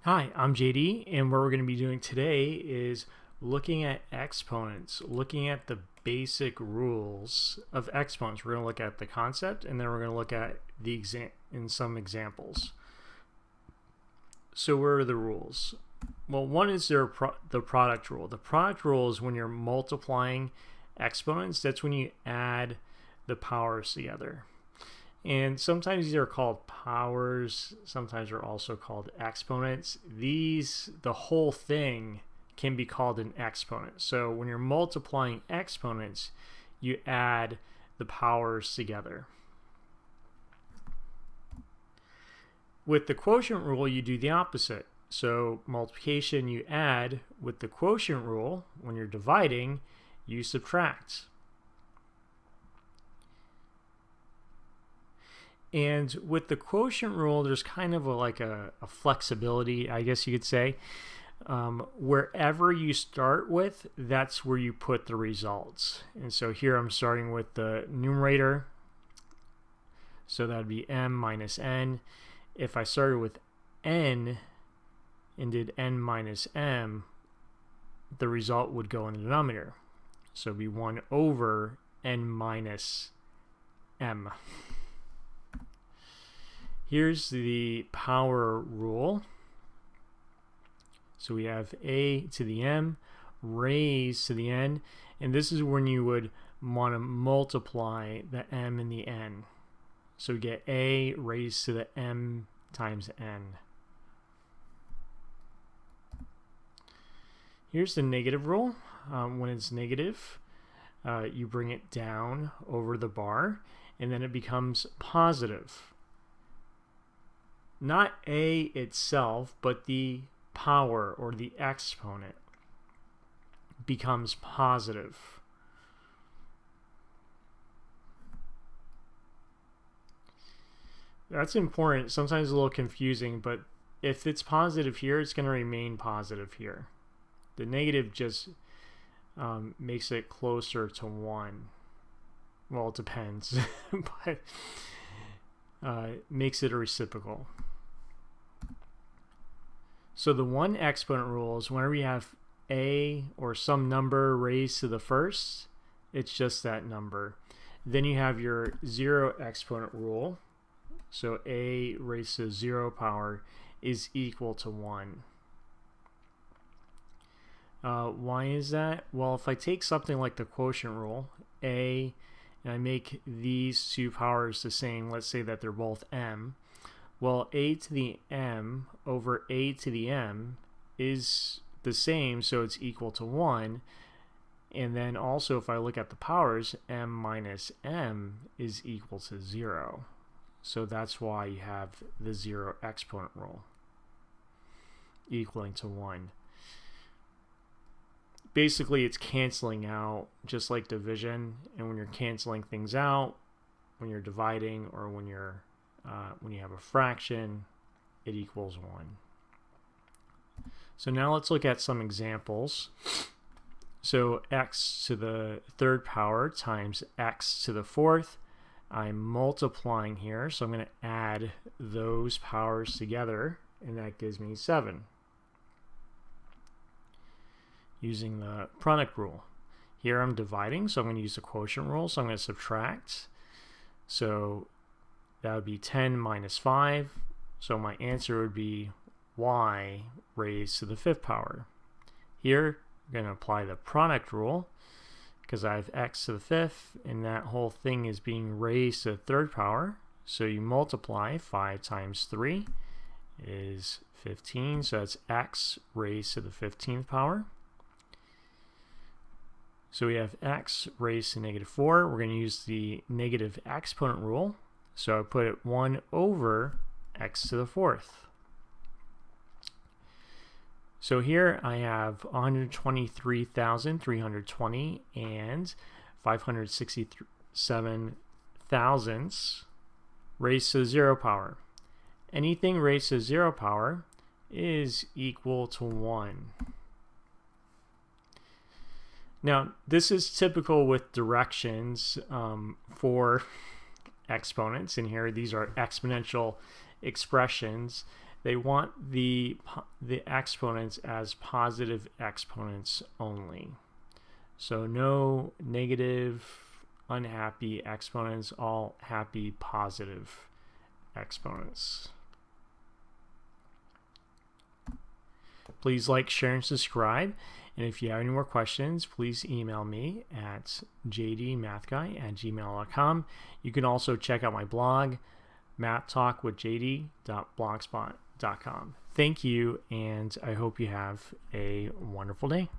Hi, I'm JD, and what we're going to be doing today is looking at exponents, looking at the basic rules of exponents. We're going to look at the concept, and then we're going to look at the some examples. So where are the rules? Well, one is the product rule. The product rule is when you're multiplying exponents. That's when you add the powers together. And sometimes these are called powers, sometimes they're also called exponents. The whole thing can be called an exponent. So when you're multiplying exponents, you add the powers together. With the quotient rule, you do the opposite. So multiplication, you add. With the quotient rule, when you're dividing, you subtract. And with the quotient rule, there's kind of a flexibility, I guess you could say. Wherever you start with, that's where you put the results. And so here I'm starting with the numerator. So that would be m minus n. If I started with n and did n minus m, the result would go in the denominator. So it would be 1 over n minus m. Here's the power rule. So we have a to the m raised to the n, and this is when you would want to multiply the m and the n. So we get a raised to the m times n. Here's the negative rule. When it's negative, you bring it down over the bar, and then it becomes positive. Not a itself, but the power or the exponent becomes positive. That's important. Sometimes a little confusing, but if it's positive here, it's going to remain positive here. The negative just makes it closer to 1. Well, it depends, but makes it a reciprocal. So the one exponent rule is whenever you have a or some number raised to the first, it's just that number. Then you have your zero exponent rule. So a raised to 0 power is equal to 1. Why is that? Well, if I take something like the quotient rule, a, and I make these two powers the same, let's say that they're both m, well, a to the m over a to the m is the same, so it's equal to 1. And then also, if I look at the powers, m minus m is equal to 0. So that's why you have the zero exponent rule equaling to 1. Basically, it's canceling out just like division, and when you're canceling things out, when you're dividing or when you have a fraction, it equals 1. So now let's look at some examples. So x to the third power times x to the fourth. I'm multiplying here, so I'm going to add those powers together, and that gives me 7. Using the product rule. Here I'm dividing, so I'm going to use the quotient rule, so I'm going to subtract. So that would be 10 minus 5. So my answer would be y raised to the fifth power. Here, I'm going to apply the product rule because I have x to the fifth, and that whole thing is being raised to the third power. So you multiply 5 times 3 is 15. So that's x raised to the 15th power. So we have x raised to negative 4. We're going to use the negative exponent rule. So I put it 1 over x to the fourth. So here I have 123,320 and 567 thousandths raised to the 0 power. Anything raised to 0 power is equal to 1. Now, this is typical with directions for exponents. In here, these are exponential expressions. they want the exponents as positive exponents only. So no negative, unhappy exponents, all happy, positive exponents. Please like, share, and subscribe. And if you have any more questions, please email me at jdmathguy@gmail.com. You can also check out my blog, mathtalkwithjd.blogspot.com. Thank you, and I hope you have a wonderful day.